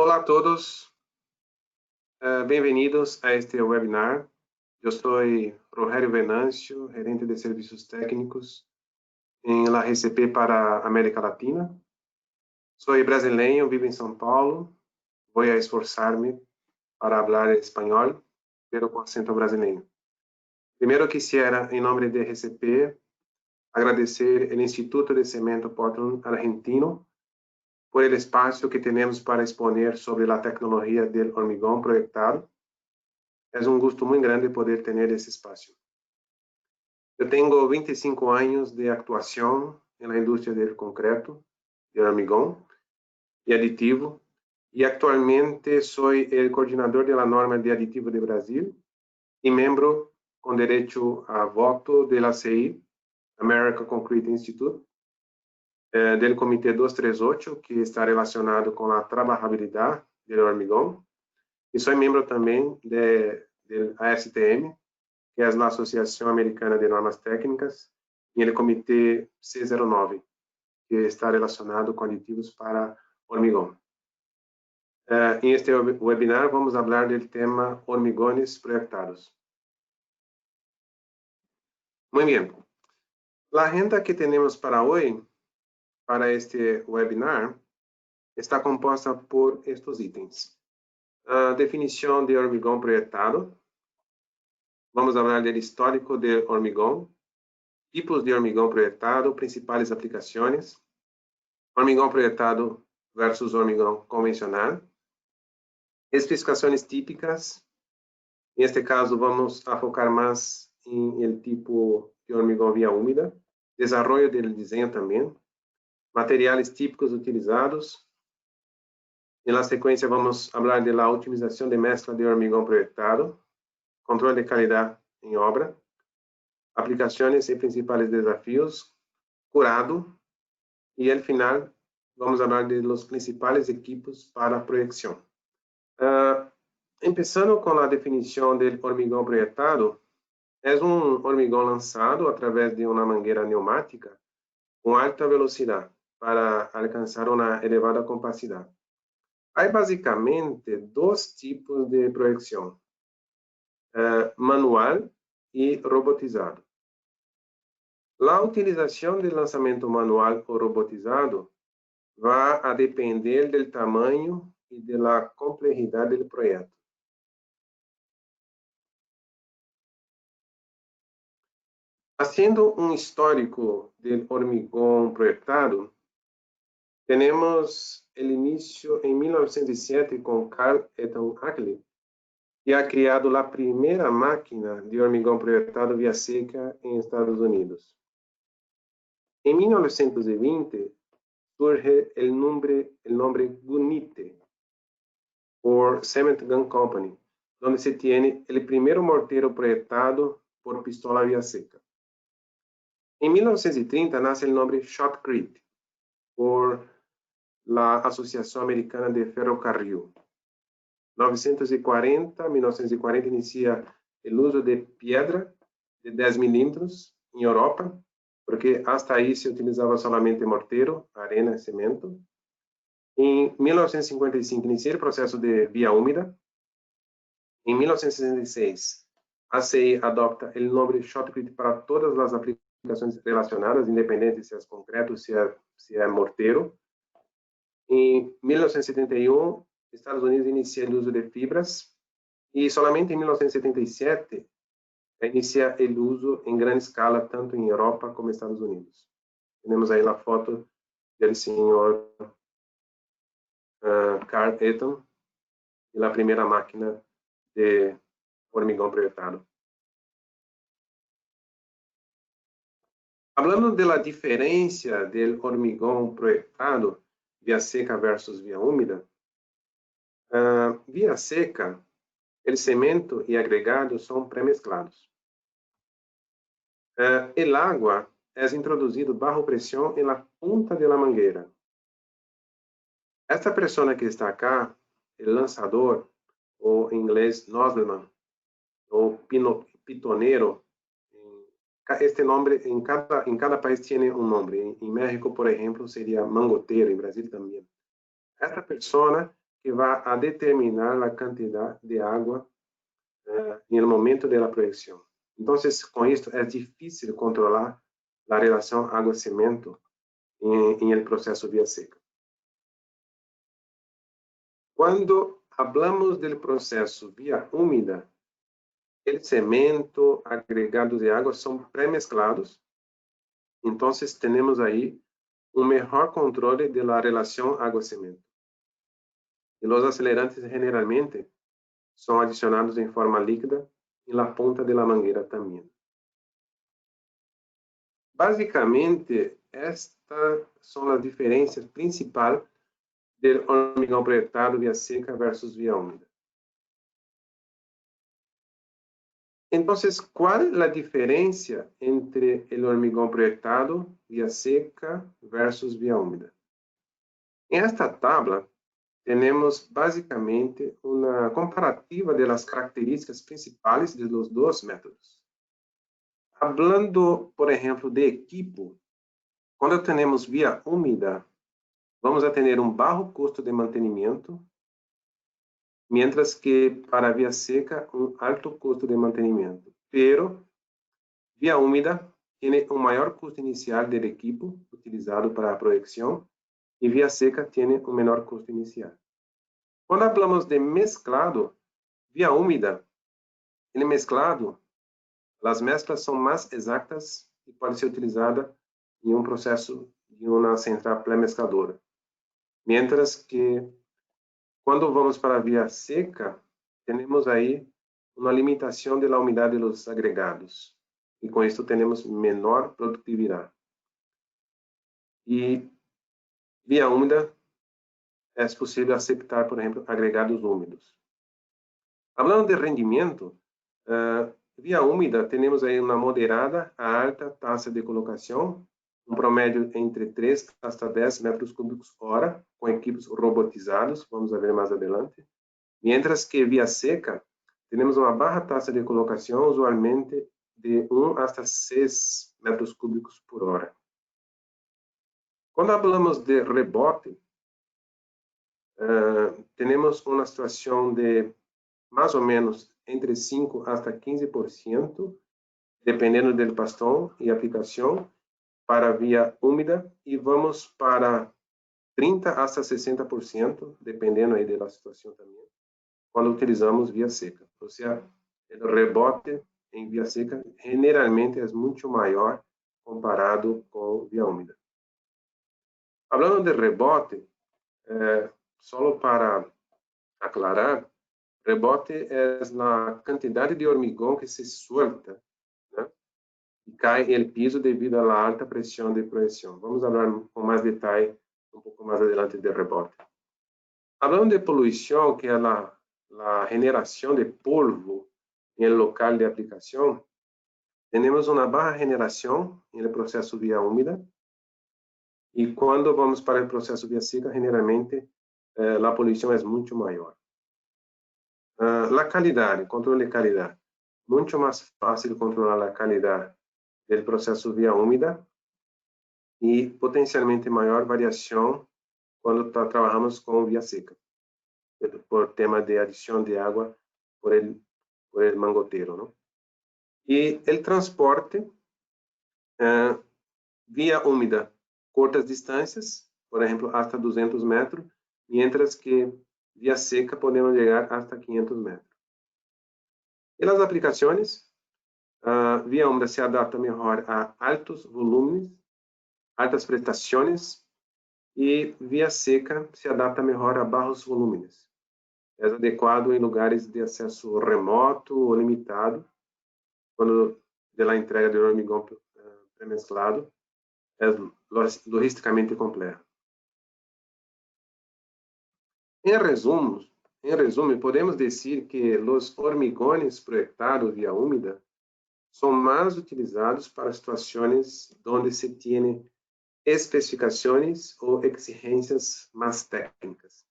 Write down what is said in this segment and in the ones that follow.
Olá a todos, bem-vindos a este webinar. Eu sou Rogério Venâncio, gerente de serviços técnicos em la RCP para a América Latina. Sou brasileiro, vivo em São Paulo. Vou esforçar-me para falar espanhol, pero com acento brasileiro. Primeiro, quisiera, em nome de RCP, agradecer ao Instituto de Cemento Portland Argentino por el espaço que temos para exponer sobre a tecnologia do hormigão projetado. É gosto muito grande poder ter esse espaço. Eu tenho 25 anos de atuação na indústria do concreto, de hormigão e aditivo, e atualmente sou o coordenador da norma de aditivo de Brasil e membro com direito a voto da ACI, American Concrete Institute, do Comitê 238, que está relacionado com a trabalhabilidade do hormigão, e sou membro também da ASTM, que é a Associação Americana de Normas Técnicas, e o Comitê C09, que está relacionado com aditivos para hormigão. Em este webinar, vamos falar do tema hormigões proyectados. Muito bem. A agenda que temos para hoje, para este webinar, está composta por estes itens. A definição de hormigão projetado. Vamos falar do histórico de hormigão, tipos de hormigão projetado, principais aplicações, hormigão projetado versus hormigão convencional, especificações típicas. Neste caso, vamos a focar mais em el tipo de hormigão via úmida, desenvolvimento do desenho também, materiais típicos utilizados. Na sequência, vamos falar da otimização de mescla de hormigão projetado, controle de qualidade em obra, aplicações e principais desafios, curado, e ao final vamos falar de los principais equipos para projeção. Começando com a definição do hormigão projetado, é hormigão lançado através de uma mangueira pneumática com alta velocidade para alcançar uma elevada capacidade. Há basicamente dois tipos de projeção, manual e robotizado. A utilização do lançamento manual ou robotizado vai a depender do tamanho e da complexidade do projeto. Haciendo histórico do hormigão projetado, temos o início em 1907 com Carl Eaton Ackley, que ha criado a primeira máquina de hormigão projetado via seca em Estados Unidos. Em 1920 surge o nome Gunite, por Cement Gun Company, onde se tem o primeiro morteiro projetado por pistola via seca. Em 1930 nasce o nome Shotcrete, por la Associação Americana de Ferrocarril. 1940 inicia o uso de pedra de 10 milímetros em Europa, porque hasta aí se utilizava somente morteiro, arena e cimento. Em 1955 inicia o processo de via úmida. Em 1966, a ACI adopta o nome Shotcrete para todas as aplicações relacionadas, independente se é concreto, se é morteiro. Em 1971, Estados Unidos inicia o uso de fibras e somente em 1977 inicia o uso em grande escala, tanto em Europa como Estados Unidos. Temos aí a foto do senhor Carl Eaton e a primeira máquina de hormigão projetado. Falando da diferença do hormigão projetado via seca versus via úmida, via seca, o cimento e agregados são pré-mesclados. O água é introduzido bajo pressão na punta da mangueira. Esta pressão que está acá, o lançador, ou em inglês nozzleman, ou pitoneiro, este nome em cada país tem nome. Em México, por exemplo, seria mangoteiro, em Brasil também. Esta persona que va a determinar la cantidad de agua en el momento de la proyección. Entonces, con esto es difícil controlar la relación agua-cemento en el proceso vía seca. Cuando hablamos del proceso vía húmeda, el cemento, agregados de agua son premezclados. Entonces, tenemos ahí un mejor control de la relación agua-cemento. Y los acelerantes generalmente son adicionados en forma líquida en la punta de la manguera también. Básicamente, estas son las diferencias principales del hormigón proyectado vía seca versus vía húmeda. Entonces, ¿cuál es la diferencia entre el hormigón proyectado vía seca versus vía húmeda? En esta tabla tenemos básicamente una comparativa de las características principales de los dos métodos. Hablando, por ejemplo, de equipo, cuando tenemos vía húmeda, vamos a tener un bajo costo de mantenimiento, mientras que para vía seca, un alto costo de mantenimiento. Pero vía húmeda tiene un mayor costo inicial del equipo utilizado para la proyección y vía seca tiene un menor costo inicial. Cuando hablamos de mezclado, vía húmeda, el mezclado, las mezclas son más exactas y puede ser utilizada en un proceso de una central pré-mezcladora. Mientras que cuando vamos para vía seca, tenemos ahí una limitación de la humedad de los agregados. Y con esto tenemos menor productividad. Y vía húmeda es posible aceptar, por ejemplo, agregados húmedos. Hablando de rendimiento, vía húmeda tenemos aí uma moderada a alta taxa de colocação, um promédio entre 3 hasta 10 metros cúbicos hora, com equipos robotizados, vamos ver mais adelante. Mientras que vía seca, temos uma baixa taxa de colocação, usualmente de 1 hasta 6 metros cúbicos por hora. Quando falamos de rebote, temos uma situação de mais ou menos entre 5 hasta 15%, dependendo do pastão e aplicação, para via úmida, e vamos para 30 hasta 60%, dependendo aí da situação também, quando utilizamos via seca. Ou seja, o rebote em via seca generalmente é muito maior comparado com via úmida. Falando de rebote, só para aclarar, rebote é a quantidade de hormigão que se suelta, né, e cai no piso devido à alta pressão de projeção. Vamos falar com mais detalhe um pouco mais adelante de rebote. Falando de poluição, que é a generação de polvo no local de aplicação, temos uma baixa generação no processo via úmida, e quando vamos para o processo via seca, generalmente a poluição é muito maior. A qualidade, controle de qualidade. Muito mais fácil controlar a qualidade do processo via úmida e potencialmente maior variação quando trabalhamos com via seca, por tema de adição de água por el mangoteiro, não? E o transporte via úmida, cortas distâncias, por exemplo, hasta 200 metros, mientras que via seca podemos chegar hasta 500 metros. E as aplicações, via úmida se adapta melhor a altos volumes, altas prestações, e via seca se adapta melhor a baixos volumes. É adequado em lugares de acesso remoto ou limitado, quando da entrega de hormigão pré-mezclado é logisticamente complexa. Em resumo, podemos dizer que os hormigões proyectados via úmida são mais utilizados para situações onde se tem especificações ou exigências mais técnicas.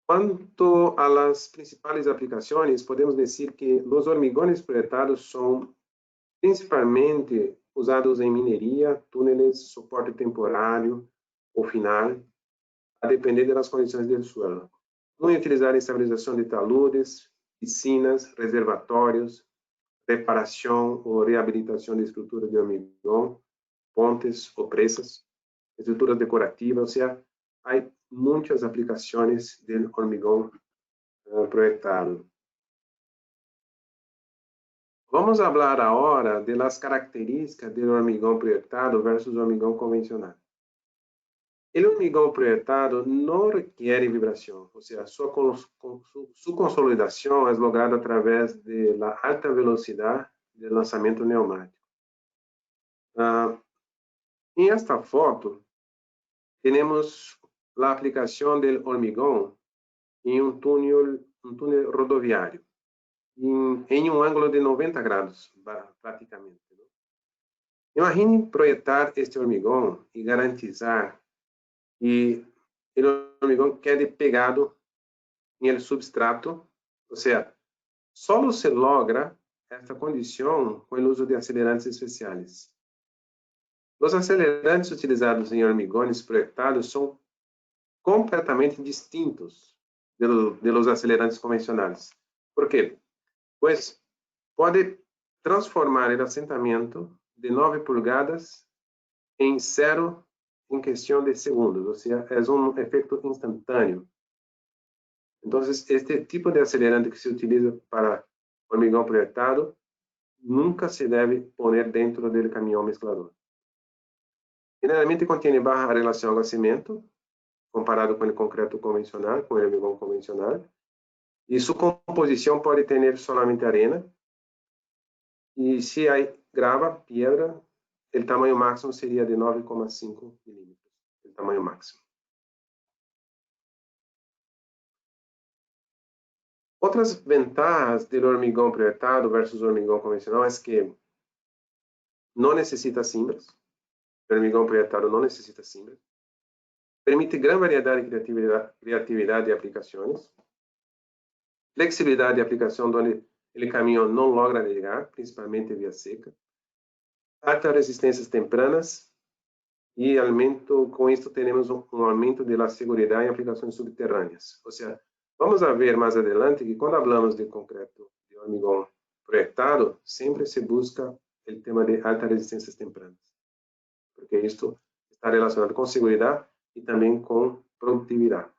Quanto às principais aplicações, podemos dizer que os hormigões proyectados são principalmente usados em mineria, túneles, suporte temporário ou final, a depender das condições do solo. Muito utilizado em estabilização de taludes, piscinas, reservatórios, reparação ou reabilitação de estruturas de hormigão, pontes ou presas, estruturas decorativas, ou seja, há muitas aplicações do hormigão projetado. Vamos falar agora das características do hormigão projetado versus hormigão convencional. O hormigão projetado não requer vibração, ou seja, sua consolidação é lograda através da alta velocidade de lançamento pneumático. Em esta foto, temos a aplicação do hormigão em um túnel rodoviário, em um ângulo de 90 graus, praticamente. Imagine projetar este hormigão e garantizar que o hormigão quede pegado no substrato, ou seja, só se logra esta condição com o uso de acelerantes especiais. Os acelerantes utilizados em hormigões projetados são completamente distintos de los acelerantes convencionais. Por quê? Pois pode transformar o assentamento de 9 polegadas em 0 em questão de segundos, ou seja, é um efeito instantâneo. Então, este tipo de acelerante que se utiliza para hormigão projetado nunca se deve poner dentro do caminhão mesclador. Generalmente contém baixa relação aquecimento, comparado com o concreto convencional, com o hormigão convencional, e sua composição pode ter somente arena, e se há grava, pedra, o tamanho máximo seria de 9,5 milímetros, o tamanho máximo. Outras vantagens do hormigão projetado versus hormigão convencional é que não necessita cimbras. O hormigão projetado não necessita cimbras. Permite grande variedade de criatividade de aplicações. Flexibilidade de aplicação onde o caminhão não logra chegar, principalmente via seca. Altas resistências tempranas e aumento, com isto temos um aumento da segurança em aplicações subterrâneas. Ou seja, vamos a ver mais adelante que quando falamos de concreto de hormigão projetado, sempre se busca o tema de altas resistências tempranas, porque isto está relacionado com segurança e também com produtividade.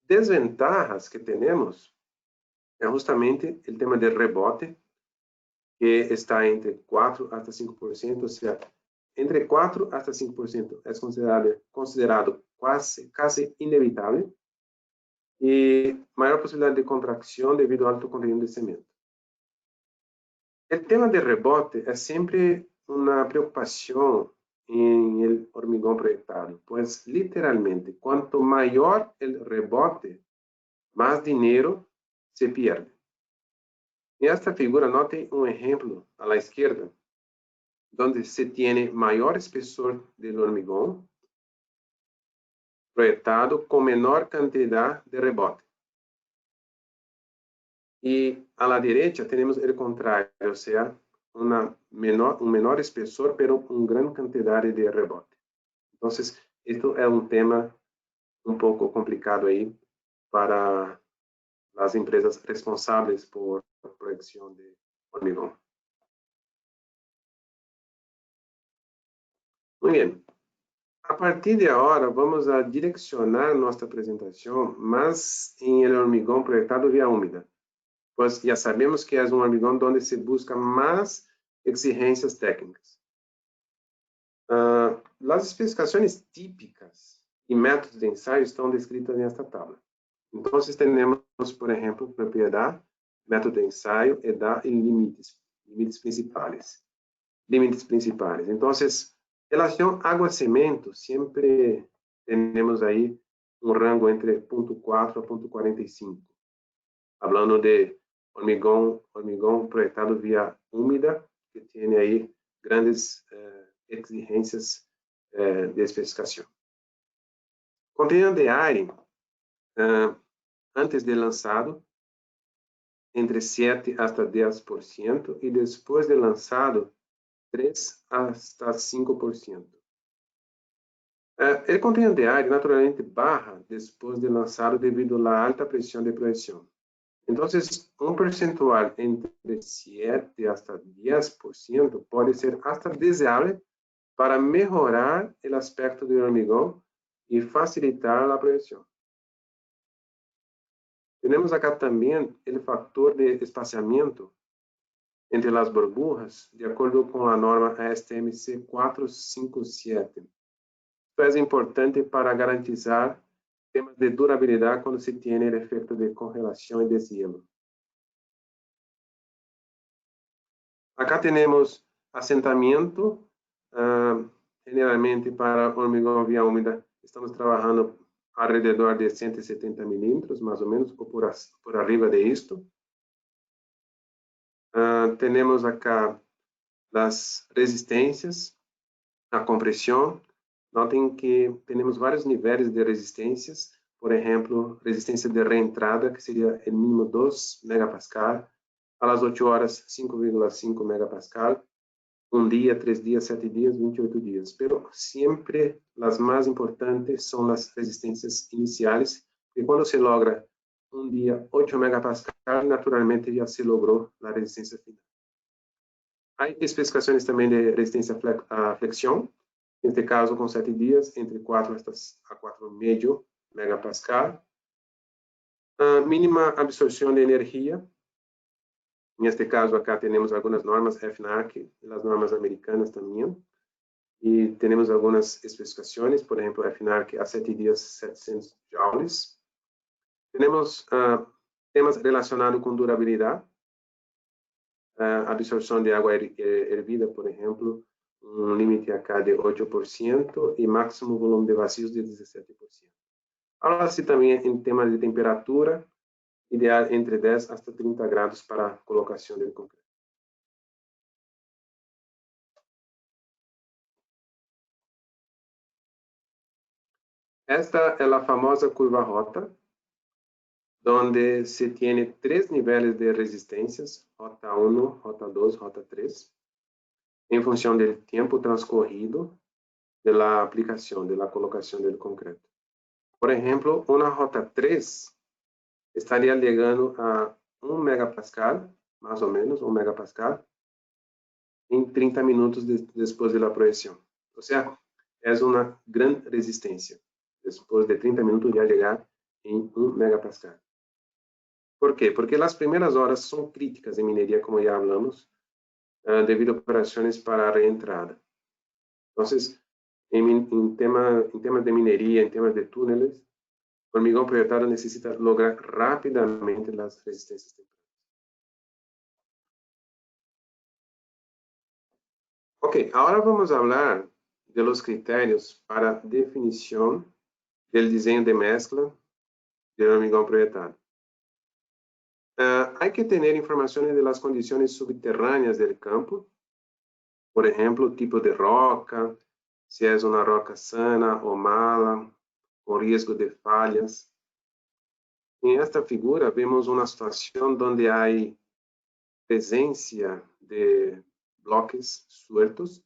Desventajas que temos é justamente o tema de rebote, que está entre 4 a 5%, ou seja, entre 4 a 5% é considerado quase inevitável, e maior possibilidade de contracção devido ao alto conteúdo de cimento. O tema de rebote é sempre uma preocupação em el hormigão projetado, pois literalmente quanto maior o rebote, mais dinheiro se perde. Nesta figura, notem um exemplo à esquerda, onde se tem maior espessor do hormigão projetado com menor quantidade de rebote. E à la direita temos o contrário, ou seja, um menor espessor, pero uma grande quantidade de rebote. Então, isto é um tema um pouco complicado aí para as empresas responsáveis por projeção de hormigão. Muito bem. A partir de agora, vamos a direcionar nossa apresentação mais em el hormigão projetado via úmida, pois já sabemos que é um hormigão onde se busca mais exigências técnicas. As especificações típicas e métodos de ensaio estão descritas nesta tabla. Então, temos, por exemplo, propriedade, método de ensaio, edad e limites principais. Então, relação água-cimento, sempre temos aí um rango entre 0,4 a 0,45. Falando de hormigão projetado via úmida, que tem aí grandes exigências de especificação. Conteúdo de ar, antes de lançado, entre 7 hasta 10%, e depois de lançado, 3 hasta 5%. El contenido de aire naturalmente baja después de lanzado debido a la alta presión de proyección. Entonces, un percentual entre 7 hasta 10% puede ser hasta deseable para mejorar el aspecto del hormigón y facilitar la proyección. Tenemos acá también el factor de espaciamiento entre las burbujas, de acuerdo con la norma ASTM C457. Esto es importante para garantizar temas de durabilidad cuando se tiene el efecto de congelación y deshielo. Acá tenemos asentamiento, generalmente para hormigón vía húmeda, estamos trabajando alrededor de 170 milímetros, más o menos, o por arriba de esto. Tenemos acá las resistencias, a compresión. Notem que temos vários níveis de resistências. Por exemplo, resistência de reentrada, que seria o mínimo 2 megapascal. A las 8 horas, 5,5 megapascal. Um dia, 3 dias, 7 dias, 28 dias. Pero sempre as mais importantes são as resistências iniciais. E quando se logra um dia 8 megapascal, naturalmente já se logrou a resistência final. Há especificações também de resistência à flexião. Neste caso, com 7 dias, entre 4 a 4,5 megapascal. Mínima absorção de energia. Neste caso, acá temos algumas normas FNAC, as normas americanas também. E temos algumas especificações, por exemplo, FNAC a 7 dias, 700 joules. Temos temas relacionados com durabilidade. Absorção de água hervida, por exemplo, um limite acá de 8% e máximo volume de vacios de 17%. Fala-se também em temas de temperatura, ideal entre 10 hasta 30 graus para a colocação do concreto. Esta é a famosa curva rota, onde se tem 3 níveis de resistências, rota 1, rota 2, rota 3, em função do tempo transcorrido da aplicação, da colocação do concreto. Por exemplo, uma rota 3 estaria chegando a 1 megapascal, mais ou menos 1 megapascal, em 30 minutos depois da projeção. Ou seja, é uma grande resistência. Depois de 30 minutos já chegar em 1 megapascal. Por quê? Porque as primeiras horas são críticas em mineria, como já falamos, devido a operações para a reentrada. Então, em temas de mineria, em temas de túneles, o hormigão projetado necessita lograr rapidamente as resistências temporárias. Ok, agora vamos falar de los critérios para definição do desenho de mescla do hormigão projetado. Há que ter informações de las condições subterrâneas do campo, por exemplo, tipo de roca, se é uma roca sana ou mala, com risco de falhas. Em esta figura, vemos uma situação onde há presença de bloques sueltos,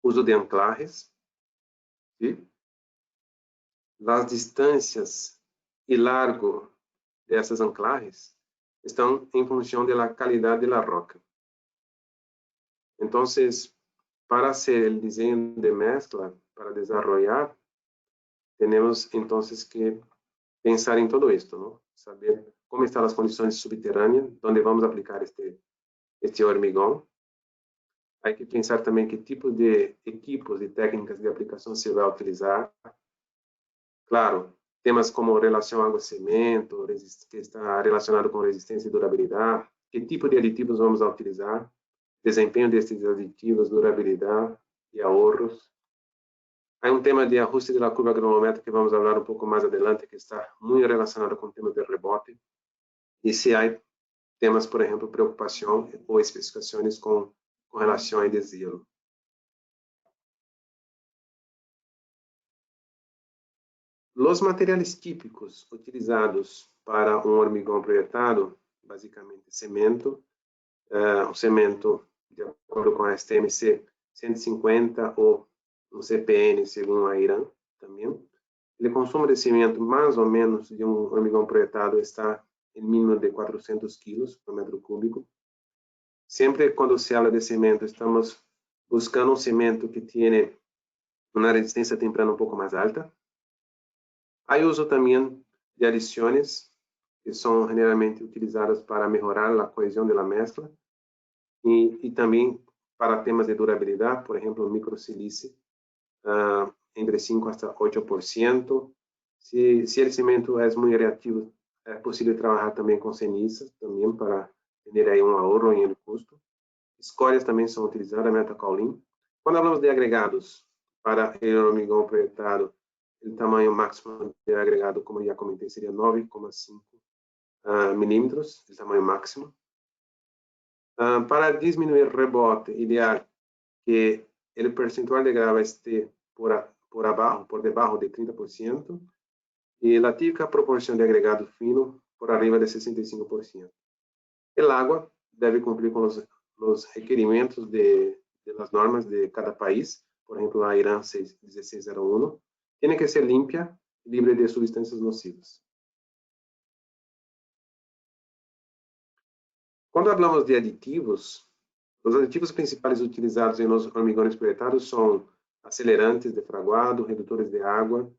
uso de anclajes, ¿sí? As distâncias e largo dessas anclajes estão em função da qualidade da roca. Então, para ser o desenho de mescla, para desenvolver, temos então que pensar em tudo isto, não? Saber como estão as condições subterrâneas, onde vamos aplicar este hormigão. Há que pensar também que tipo de equipos e técnicas de aplicação se vai utilizar. Claro, temas como relação água-cimento, que está relacionado com resistência e durabilidade, que tipo de aditivos vamos utilizar, desempenho destes aditivos, durabilidade e ahorros. Há um tema de ajuste da curva granulométrica que vamos falar um pouco mais adelante, que está muito relacionado com o tema de rebote. E se há temas, por exemplo, preocupação ou especificações com relação a deshielo. Os materiais típicos utilizados para um hormigão projetado, basicamente cimento, o cimento de acordo com a STMC 150 ou um CPN, segundo a Irã também. O consumo de cimento, mais ou menos, de um hormigão projetado está em mínimo de 400 quilos por metro cúbico. Sempre quando se habla de cimento, estamos buscando um cimento que tenha uma resistência temprana um pouco mais alta. Há uso também de adições, que são generalmente utilizadas para melhorar a coesão da mescla e também para temas de durabilidade, por exemplo, o microsilice, entre 5 hasta 8%. Se o cimento é muito reativo, é possível trabalhar também com cenizas, também para ter aí um ahorro em custo. Escórias também são utilizadas, metacaulin. Quando falamos de agregados para o hormigão projetado, o tamanho máximo de agregado, como já comentei, seria 9,5 milímetros, o tamanho máximo. Para diminuir o rebote, ideal que o percentual de grava esteja por debaixo de 30%, e a típica proporção de agregado fino por arriba de 65%. O água deve cumprir com os requerimentos das normas de cada país, por exemplo, a Irã 1601, tem que ser limpa e livre de substâncias nocivas. Quando falamos de aditivos, os aditivos principais utilizados em los hormigões projetados são acelerantes de fraguado, redutores de água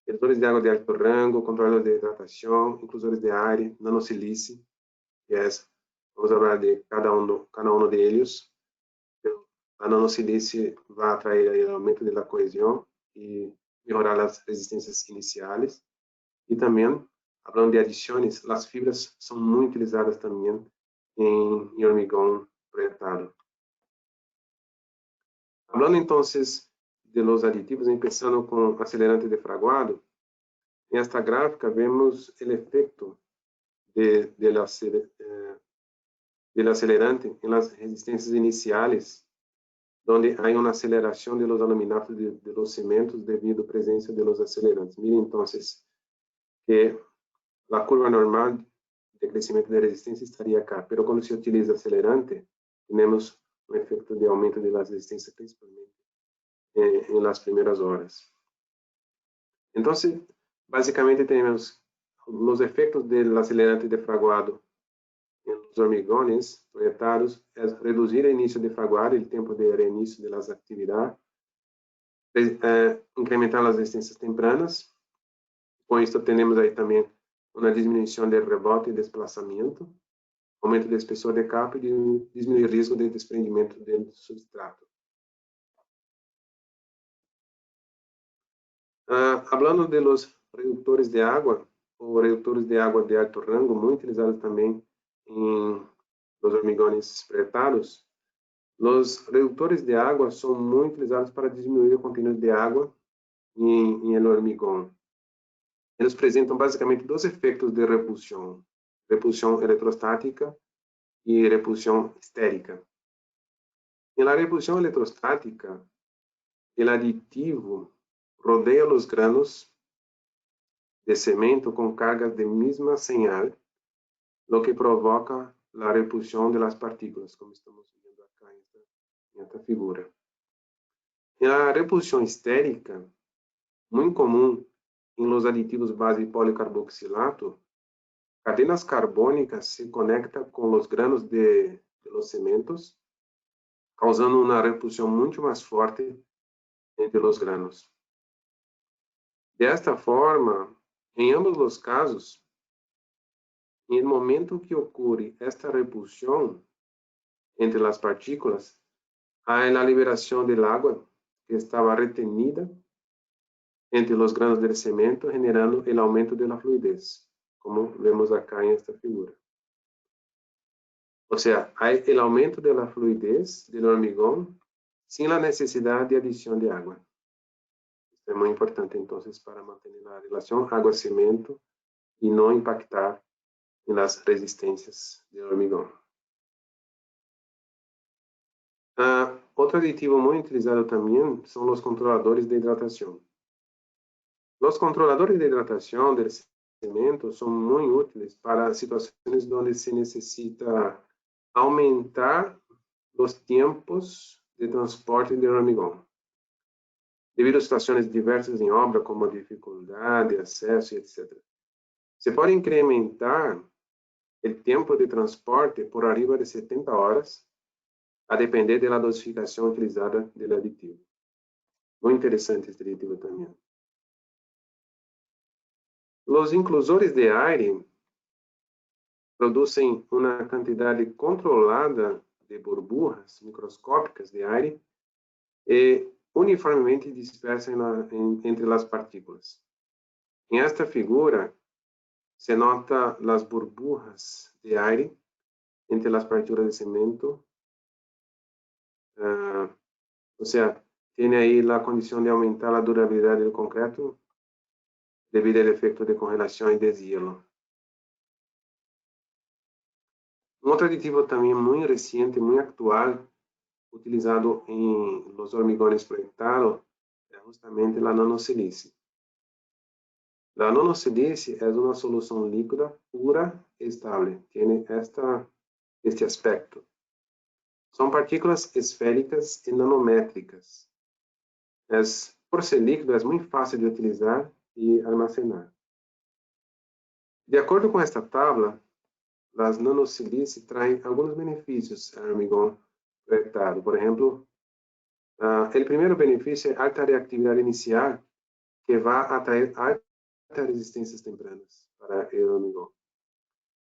de alto rango, controladores de hidratação, inclusores de ar, nanosilice, que é, vamos falar de cada um deles. A nanosilice vai atrair o aumento da coesão e melhorar as resistências iniciais. E também, falando de adições, as fibras são muito utilizadas também em hormigão projetado. Falando então de los aditivos, começando com acelerante de fraguado, nesta gráfica vemos o efeito del acelerante em las resistências iniciais, onde há uma aceleração de los aluminatos de los cementos devido à presença de los acelerantes. Miren então que a curva normal de crescimento de resistência estaria acá, pero quando se utiliza acelerante, temos um efeito de aumento de las resistências, principalmente em las primeiras horas. Então, basicamente, temos os efeitos do acelerante de fraguado em los hormigones projetados, é reduzir o início de fraguado, o tempo de reinicio das atividades, incrementar as resistências tempranas. Com isso, temos aí também uma diminuição de rebote e desplazamento, aumento da espessura de capa e diminuir o risco de desprendimento do substrato. Hablando de los redutores de água, ou redutores de água de alto rango, muito utilizados também em los hormigones projetados, os redutores de água são muito utilizados para diminuir o conteúdo de água em el hormigón. Eles apresentam basicamente dois efeitos de repulsão: repulsão eletrostática e repulsão estérica. Na repulsão eletrostática, o aditivo rodeia os granos de cemento com cargas de mesma señal, lo que provoca a repulsão das partículas, como estamos vendo acá nesta figura. A repulsão estérica, muito comum em los aditivos base policarboxilato, cadenas carbônicas se conectam com os granos de los cementos, causando uma repulsão muito mais forte entre os granos. Desta forma, em ambos os casos, em el momento que ocorre esta repulsão entre as partículas, há a liberação de água que estava retenida entre os granos de cemento, generando o aumento da fluidez, como vemos acá nesta figura. Ou seja, há o aumento da fluidez do hormigón sem a necessidade de adição de água. Isso é muito importante, então, para manter a relação água-cemento e não impactar nas resistências do hormigón. Outro aditivo muito utilizado também são os controladores de hidratação. Os controladores de hidratação do cemento são muito úteis para situações onde se necessita aumentar los tiempos de transporte del hormigón. Debido a situações diversas em obra, como dificuldade, acesso, etc. Se pode incrementar o tempo de transporte por arriba de 70 horas, a depender da dosificação utilizada do aditivo. Muito interessante este aditivo também. Os inclusores de aire produzem uma quantidade controlada de burbujas microscópicas de aire e uniformemente dispersas entre as partículas. Em esta figura, se nota as burbujas de aire entre as partículas de cimento. Ou seja, tem aí a condição de aumentar a durabilidade do concreto devido ao efeito de congelação e deshielo. Outro aditivo também muito recente, muito atual, utilizado em los hormigones proyectados, é justamente a nanosilice. A nanosilice é uma solução líquida, pura e estável. Tem este aspecto. São partículas esféricas e nanométricas. Por ser líquido, é muito fácil de utilizar e armazenar. De acordo com esta tabla, as nanosilice traem alguns benefícios ao hormigão projetado. Por exemplo, o primeiro benefício é alta reatividade inicial, que vai atrair altas resistências tempranas para o hormigão.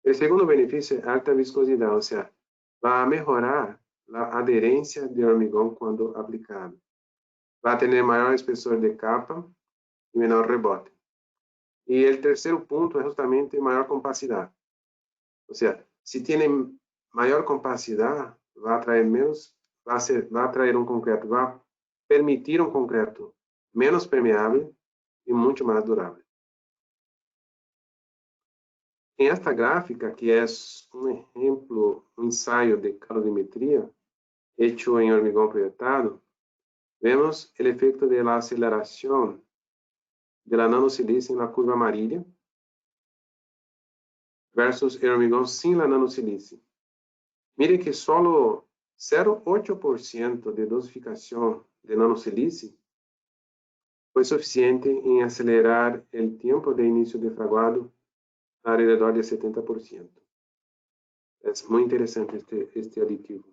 O segundo benefício é alta viscosidade, ou seja, vai melhorar a aderência do hormigão quando aplicado. Vai ter maior espessor de capa e menor rebote. E o terceiro ponto é justamente maior compacidade. Ou seja, se tem maior compacidade, vai atrair menos, vai atrair um concreto, vai permitir um concreto menos permeável e muito mais durável. Em esta gráfica, que é um exemplo, um ensaio de calorimetria hecho em hormigão projetado, vemos o efeito de la aceleração de la nanosilice na curva amarilla versus o hormigão sem la nanosilice. Mire que só 0,8% de dosificação de nanosilice foi suficiente em acelerar o tempo de início de fraguado a redor de 70%. É muito interessante este aditivo.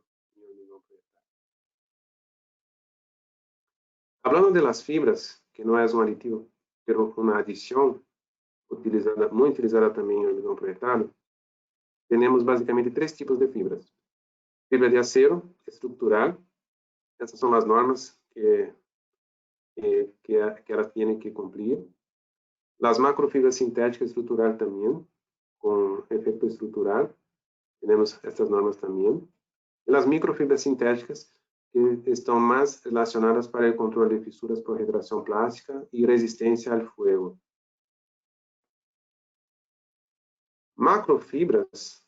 Hablando de las fibras, que não é um aditivo, mas uma adição muito utilizada também em hormigão projetado, temos basicamente três tipos de fibras. Fibra de acero estrutural, essas são as normas que elas têm que cumprir. As macrofibras sintéticas estrutural também, com efeito estrutural, temos estas normas também. E as microfibras sintéticas, que estão mais relacionadas para o controle de fissuras por retração plástica e resistência ao fogo. Macrofibras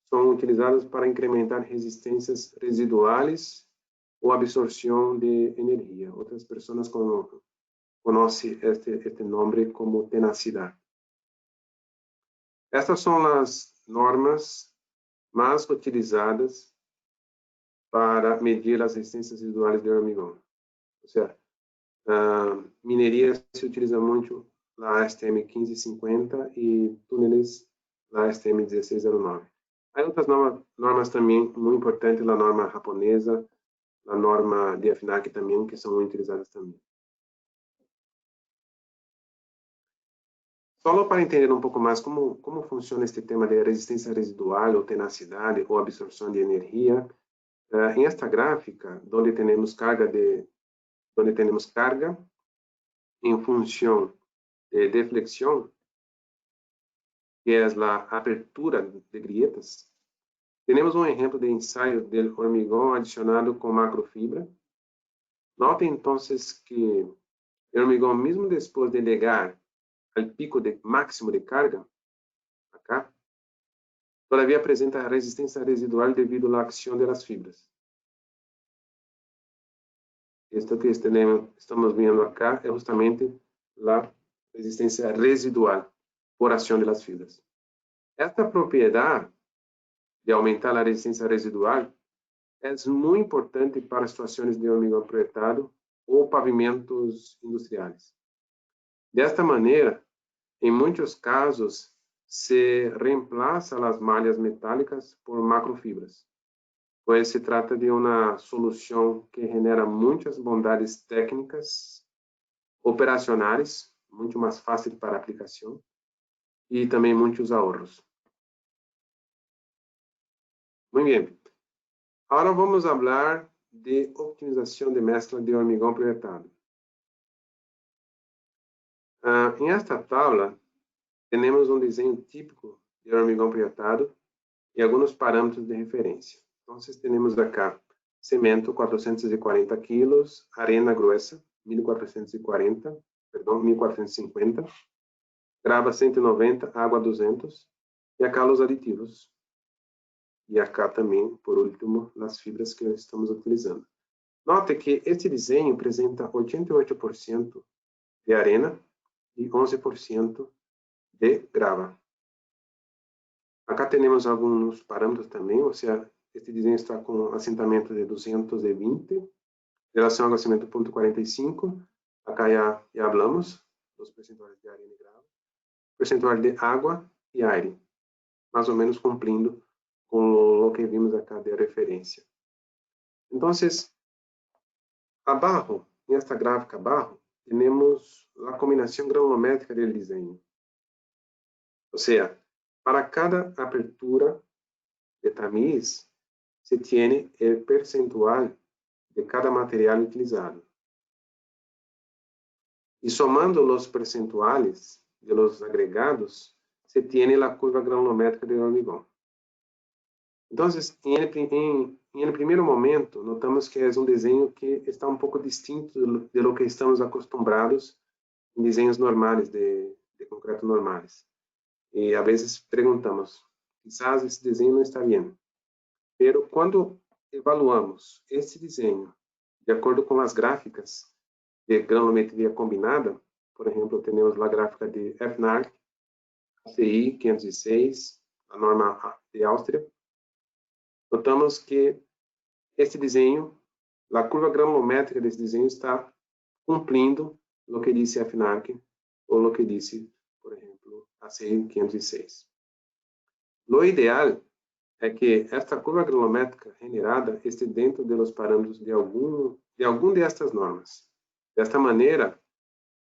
são utilizadas para incrementar resistências residuais ou absorção de energia. Outras pessoas conhecem este nome como tenacidade. Estas são as normas mais utilizadas para medir as resistências residuais de hormigão. Ou seja, mineria se utiliza muito a ASTM 1550 e túneis a ASTM 1609. Há outras normas também muito importantes, a norma japonesa, a norma de AFNAC também, que são muito utilizadas também. Só para entender um pouco mais como funciona este tema de resistência residual, ou tenacidade, ou absorção de energia, em esta gráfica, onde temos carga em função de deflexão, que é a abertura de grietas, temos um exemplo de ensaio de hormigão adicionado com macrofibra. Note então que o hormigão, mesmo depois de chegar ao pico máximo de carga, acá, todavia apresenta resistência residual devido à ação das fibras. Isto que estamos vendo acá é justamente a resistência residual por ação das fibras. Esta propriedade de aumentar a resistência residual é muito importante para situações de hormigão projetado ou pavimentos industriais. Desta maneira, em muitos casos, se reemplaça as malhas metálicas por macrofibras, pois se trata de uma solução que genera muitas bondades técnicas, operacionais, muito mais fácil para aplicação, e também muitos ahorros. Muito bem. Agora vamos falar de optimização de mescla de hormigão projetado. Em esta tabla, temos um desenho típico de hormigão projetado e alguns parâmetros de referência. Então, temos acá cimento 440 quilos, arena grossa 1450, grava 190, água 200 e acá os aditivos. E acá também, por último, as fibras que estamos utilizando. Note que este desenho apresenta 88% de arena e 11% de grava. Acá temos alguns parâmetros também, ou seja, este desenho está com assentamento de 220, relação ao aquecimento 0,45, acá já falamos dos percentuais de arena e grava, percentual de água e aire, mais ou menos cumprindo com o que vimos acá de referência. Então, abaixo, nesta gráfica abaixo, temos a combinação granulométrica do desenho. Ou seja, para cada abertura de tamiz, se tem o percentual de cada material utilizado. E somando os percentuais de los agregados, se tem a curva granulométrica do hormigão. Então, em primeiro momento, notamos que é um desenho que está um pouco distinto de lo que estamos acostumados em desenhos normais de concreto normais. E a vezes perguntamos, quizás esse desenho não está bem. Mas quando evaluamos esse desenho de acordo com as gráficas de granulometria combinada, por exemplo, temos a gráfica de FNARC, ACI 506, a norma de Áustria, notamos que este desenho, a curva granulométrica desse desenho está cumprindo o que disse a FNARC ou o que disse, por exemplo, a ACI 506. O ideal é que esta curva granulométrica generada esteja dentro dos parâmetros de algum destas normas. Desta maneira,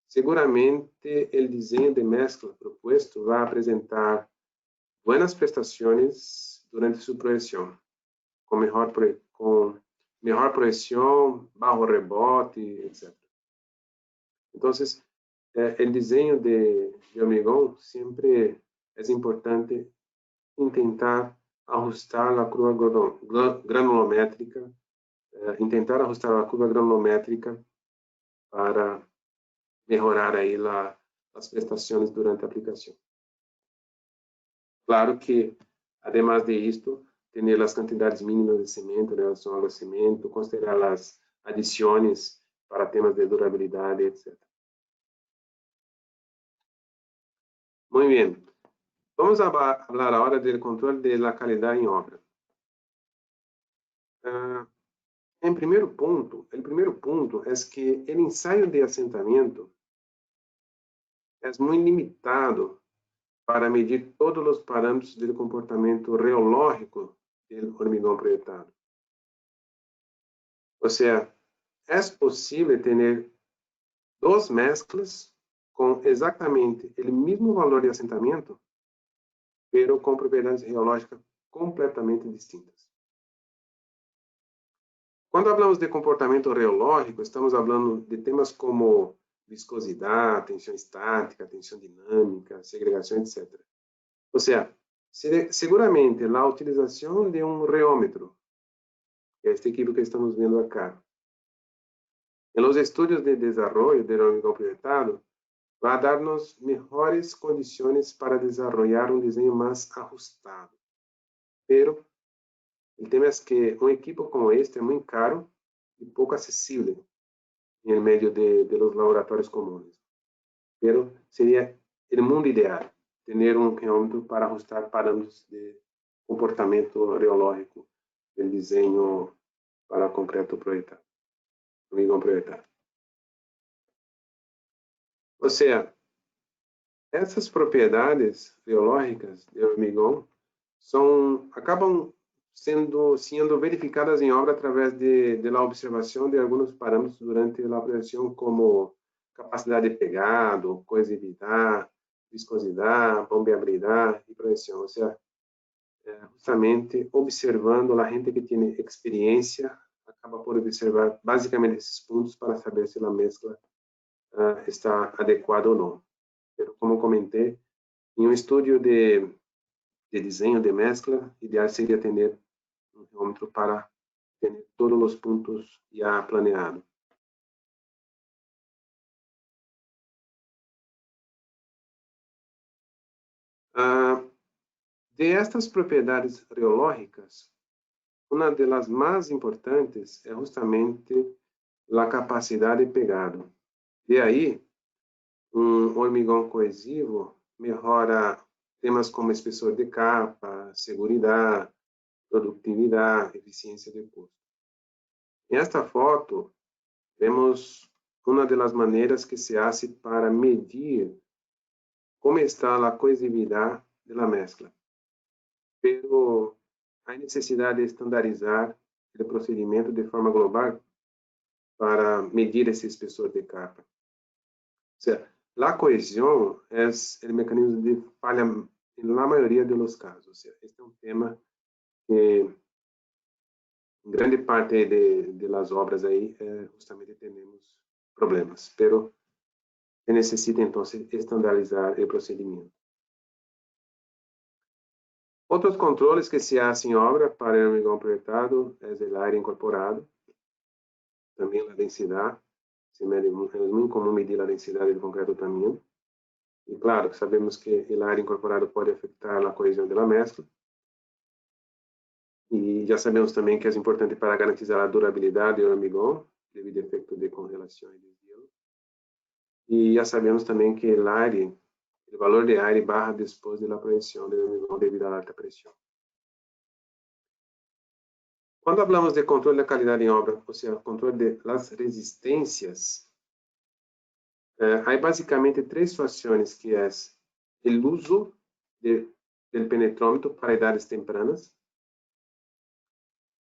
seguramente o desenho de mescla proposto vai apresentar boas prestações durante sua projeção, com melhor projeção, baixo rebote, etc. Então, o desenho de hormigão sempre é importante tentar ajustar a curva granulométrica, para melhorar aí as prestações durante a aplicação. Claro que, además de isto, ter as quantidades mínimas de cimento em relação ao cimento, considerar as adições para temas de durabilidade, etc. Muito bem. Vamos falar agora do controle da qualidade em obra. O primeiro ponto é que o ensaio de assentamento é muito limitado para medir todos os parâmetros do comportamento reológico do hormigão projetado. Ou seja, é possível ter duas mesclas com exatamente o mesmo valor de assentamento, pero com propriedades reológicas completamente distintas. Quando falamos de comportamento reológico, estamos falando de temas como viscosidade, tensão estática, tensão dinâmica, segregação, etc. Ou seja, seguramente a utilização de um reômetro, que é este equipo que estamos vendo acá, em los estudos de desenvolvimento do hormigão projetado, vai dar-nos melhores condições para desenvolver um desenho mais ajustado. Pero o tema é que um equipo como este é muito caro e pouco acessível em meio de los laboratórios comuns. Pero seria o mundo ideal, ter um reômetro para ajustar parâmetros de comportamento reológico do desenho para concreto proyectado, hormigón proyectado. Ou seja, essas propriedades biológicas de hormigón acabam sendo verificadas em obra através de la observação de alguns parâmetros durante a projeção, como capacidade de pegado, coesividade, viscosidade, bombeabilidade e projeção. Ou seja, justamente observando, a gente que tem experiência acaba por observar basicamente esses pontos para saber se a mescla está adequada ou não. Pero, como comentei, em um estudo de desenho de mescla, ideal seria ter um termômetro para ter todos os pontos já planeados. De estas propriedades reológicas, uma das mais importantes é justamente a capacidade de pegado. De aí, um hormigão coesivo melhora temas como espessor de capa, seguridade, produtividade, eficiência de custo. Nesta foto, vemos uma das maneiras que se hace para medir como está a coesividade da mescla. Pero há necessidade de estandarizar o procedimento de forma global para medir esse espessor de capa. Ou seja, a coesão é o mecanismo de falha na maioria dos casos. Ou seja, este é um tema que em grande parte de las obras aí justamente temos problemas, pero se necessita então estandarizar o procedimento. Outros controles que se hacen em obra para o hormigão projetado é o aire incorporado, também a densidade. É muito comum medir a densidade do concreto também. E claro, sabemos que o aire incorporado pode afetar a coesão da mescla. E já sabemos também que é importante para garantir a durabilidade do hormigão, devido ao efeito de congelação e deshielo. E já sabemos também que o valor de aire baja depois da projeção do hormigão devido à alta pressão. Quando falamos de controle da qualidade em obra, ou seja, controle das resistências, há basicamente três situações, que é o uso do penetrômetro para idades tempranas,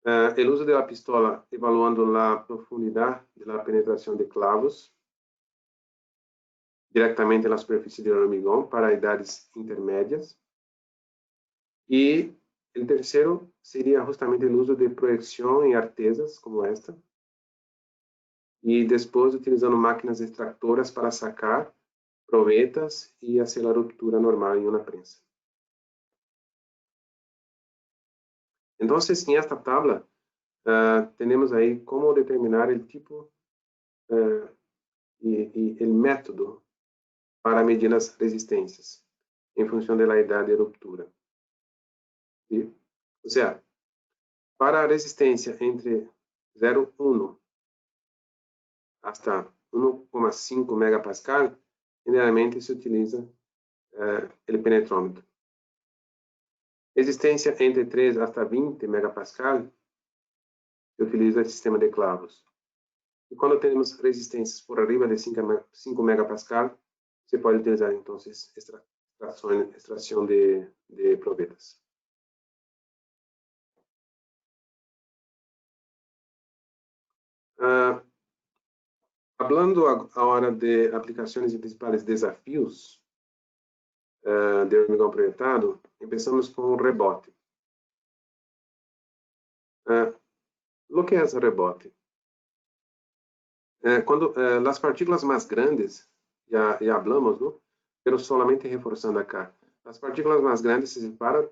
o uso da pistola evaluando a profundidade da penetração de clavos diretamente na superfície do hormigão para idades intermédias, e o terceiro seria justamente o uso de projeção em artesas como esta, e depois utilizando máquinas extractoras para sacar provetas e fazer a ruptura normal em uma prensa. Então, em esta tabla, temos aí como determinar o tipo e o método para medir as resistências em função da idade de ruptura. Ou seja, para a resistência entre 0,1 hasta 1,5 megapascal, generalmente se utiliza o penetrômetro. Resistência entre 3 hasta 20 megapascal, se utiliza o sistema de clavos. E quando temos resistências por arriba de 5 megapascal, você pode utilizar, então, extração de provetas. Hablando agora de aplicações e principais desafios de hormigão projetado, começamos com o rebote. O que é esse rebote? Quando as partículas mais grandes, já hablamos, ¿no? Pero solamente reforçando acá. As partículas mais grandes se separam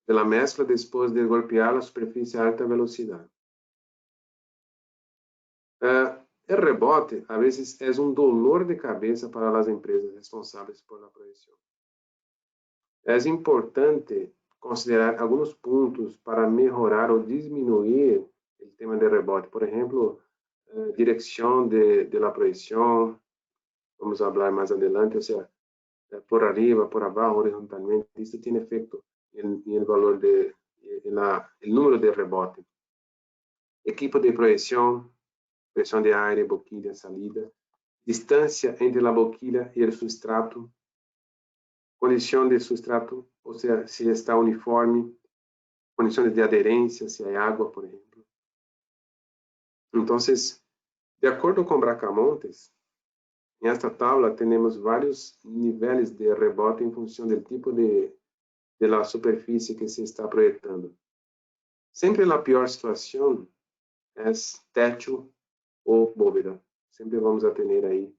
da mescla depois de golpear a superfície a alta velocidade. O rebote, a vezes, é um dolor de cabeça para as empresas responsáveis por a projeção. É importante considerar alguns pontos para melhorar ou diminuir o tema de rebote. Por exemplo, direção de la projeção, vamos falar mais adelante, ou seja, por arriba, por abaixo, horizontalmente, isso tem efeito em el valor o número de rebote. equipo de proyección, presión de aire, boquilla, salida, distancia entre la boquilla y el sustrato, condición del sustrato, o sea, si está uniforme, condiciones de adherencia, si hay agua, por ejemplo. Entonces, de acuerdo con Bracamontes, en esta tabla tenemos varios niveles de rebote en función del tipo de la superficie que se está proyectando. Siempre la peor situación es techo o bóveda. Siempre vamos a tener ahí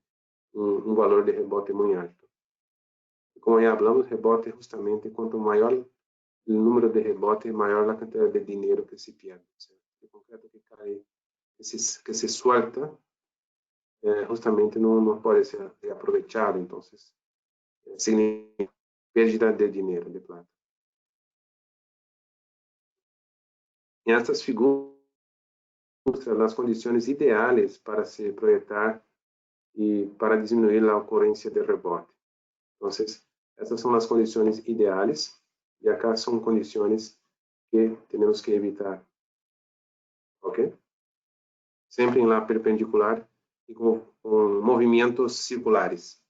un valor de rebote muy alto. Como ya hablamos, rebote justamente cuanto mayor el número de rebote, mayor la cantidad de dinero que se pierde. O sea, el concreto que cae, que se suelta, justamente no puede ser aprovechado. Entonces, significa pérdida de dinero, de plata. En estas figuras, las condiciones ideales para se proyectar y para disminuir la ocurrencia de rebote. Entonces, estas son las condiciones ideales y acá son condiciones que tenemos que evitar. ¿Ok? Siempre en la perpendicular y con movimientos circulares.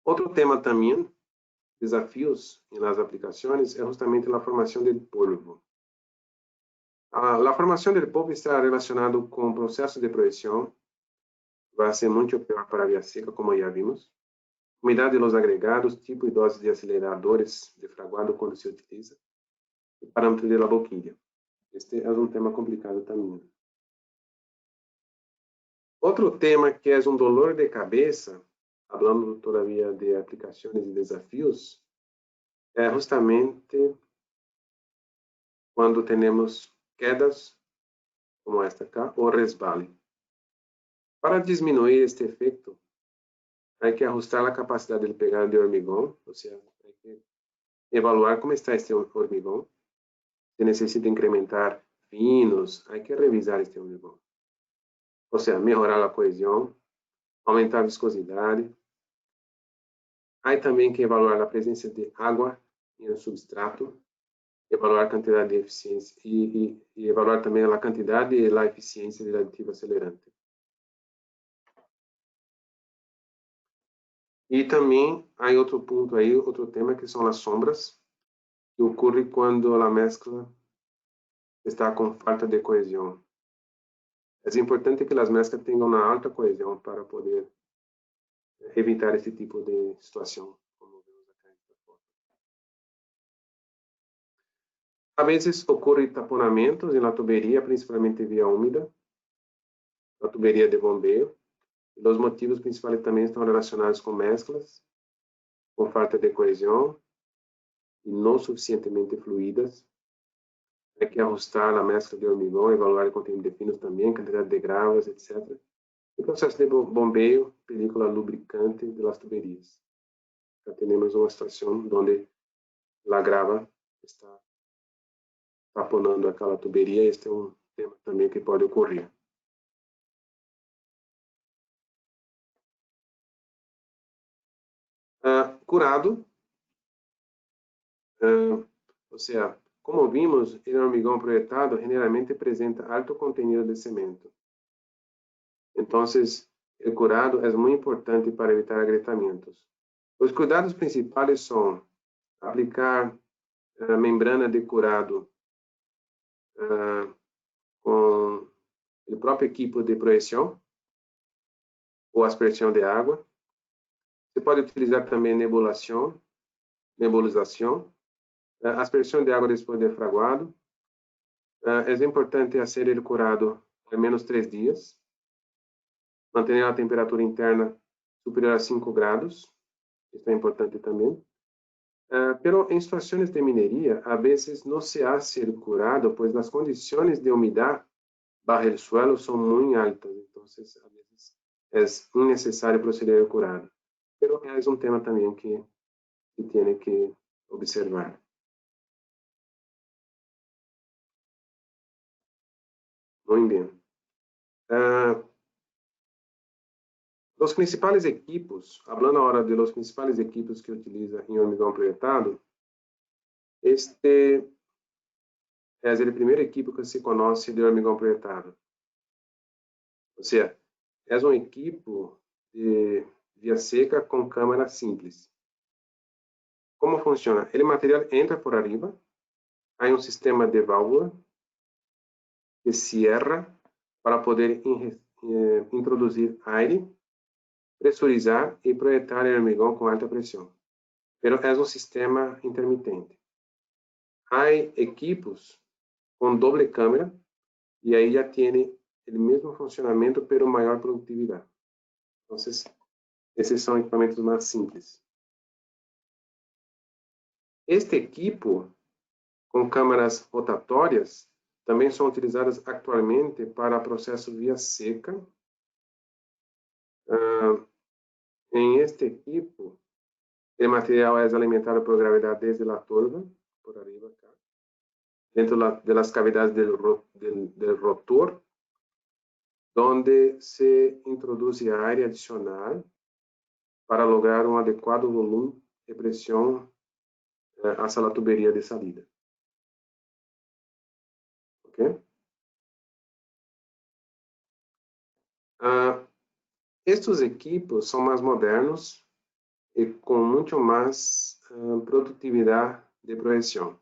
Otro tema también, desafíos en las aplicaciones, es justamente la formación del polvo. La formación del polvo está relacionado con procesos de proyección. Va a ser mucho peor para vía seca, como ya vimos. Umidade de los agregados, tipo y dosis de aceleradores de fraguado cuando se utiliza. Y parámetro de la boquilla. Este es un tema complicado también. Otro tema que es un dolor de cabeza, hablando todavía de aplicaciones y desafíos, es justamente cuando tenemos quedas, como esta acá, o resbale. Para disminuir este efecto, hay que ajustar la capacidad del pegado de hormigón, o sea, hay que evaluar cómo está este hormigón. Se necesita incrementar finos, hay que revisar este hormigón. O sea, mejorar la cohesión, aumentar a viscosidade. Hay también que evaluar la presencia de agua en el substrato, evaluar la cantidad de eficiencia y evaluar también la cantidad y la eficiencia del aditivo acelerante. Y también hay otro punto ahí, otro tema que son las sombras, que ocurre cuando la mezcla está con falta de cohesión. Es importante que las mezclas tengan una alta cohesión para poder evitar este tipo de situación, como vemos acá en esta foto. A veces ocurre taponamientos en la tubería, principalmente vía úmida, la tubería de bombeo. Los motivos principales también están relacionados con mezclas, con falta de cohesión y no suficientemente fluidas. Hay que ajustar la mezcla de hormigón, evaluar el contenido de finos también, cantidad de gravas, etc. El proceso de bombeo, película lubricante de las tuberías. Acá tenemos una situación donde la grava está taponando aquela tuberia. Este é um tema também que pode ocorrer. Curado, ou seja, como vimos, o hormigão projetado generalmente apresenta alto contenido de cemento. Então, o curado é muito importante para evitar agrietamientos. Os cuidados principais são aplicar membrana de curado com o próprio equipo de projeção ou aspersão de água. Você pode utilizar também nebulização, aspersão de água depois de fraguado. É importante fazer ele curado ao menos 3 dias. Manter a temperatura interna superior a 5 grados. Isso é importante também. Pero em situações de mineria, a vezes não se hace el curado, pois as condições de umidade bajo el suelo são muito altas. Então, a vezes é innecessário proceder ao curado. Pero é um tema também que se tem que observar. Muito bem. Los principales equipos, hablando ahora de los principales equipos que utiliza en hormigón proyectado, é o primeiro equipo que se conhece de hormigão projetado. Ou seja, é um equipo de via seca com câmara simples. Como funciona? O material entra por arriba, há um sistema de válvula que cierra para poder introduzir aire, pressurizar e projetar o hormigão com alta pressão. Pero é um sistema intermitente. Há equipos com doble câmera e aí já tem o mesmo funcionamento, pero maior produtividade. Então, esses são equipamentos mais simples. Este equipo com câmaras rotatórias também são utilizadas atualmente para processo via seca. Em este equipo, o material é alimentado por gravidade desde a turba, por arriba acá, dentro das cavidades do rotor, onde se introduz ar adicional para lograr um adequado volume e pressão hacia a tuberia de salida. Ok? Estes equipos são mais modernos e com muito mais produtividade de projeção.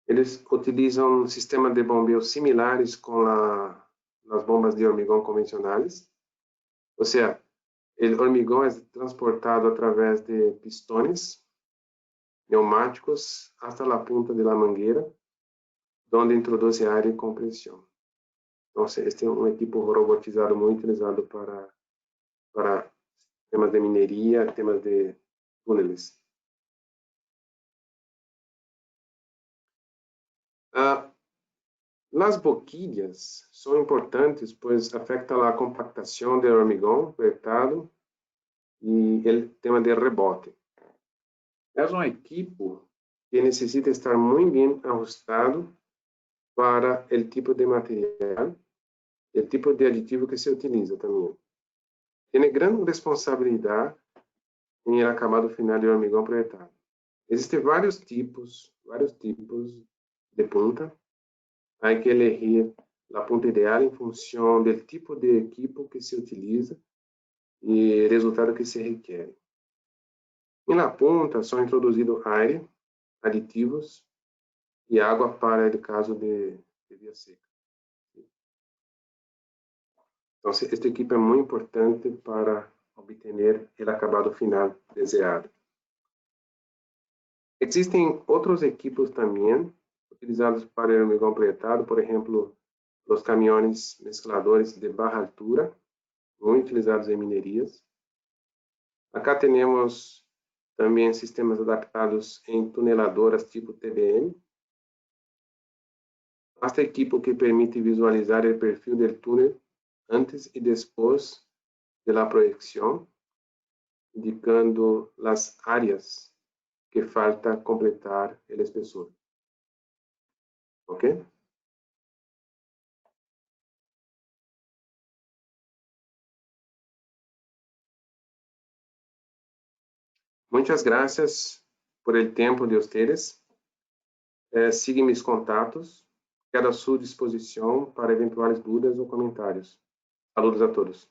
Eles utilizam sistemas de bombeo similares com as bombas de hormigão convencionais. Ou seja, o hormigão é transportado através de pistões pneumáticos hasta a ponta da mangueira, onde introduz ar e compressão. Então, este é um equipo robotizado muito utilizado para temas de mineria, temas de túneles. As boquilhas são importantes, pois afetam a compactação do hormigão projetado e o tema de rebote. É um equipo que necessita estar muito bem ajustado para o tipo de material, o tipo de aditivo que se utiliza também. Tem grande responsabilidade em acabado final do hormigão projetado. Existem vários tipos de punta. Há que elegir a punta ideal em função do tipo de equipo que se utiliza e resultado que se requer. Na punta são introduzidos ar, aditivos e água para o caso de via seca. Então, este equipo é muito importante para obter o acabado final desejado. Existem outros equipos também utilizados para o hormigão projetado, por exemplo, os caminhões mescladores de baixa altura, muito utilizados em minerias. Acá temos também sistemas adaptados em tuneladoras tipo TBM. Este equipo que permite visualizar o perfil do túnel antes e depois da projeção, indicando as áreas que falta completar o espessor. Ok? Muitas graças por el tempo de ustedes. Siga mis contatos. Quedo à sua disposição para eventuais dúvidas ou comentários. Saludos a todos.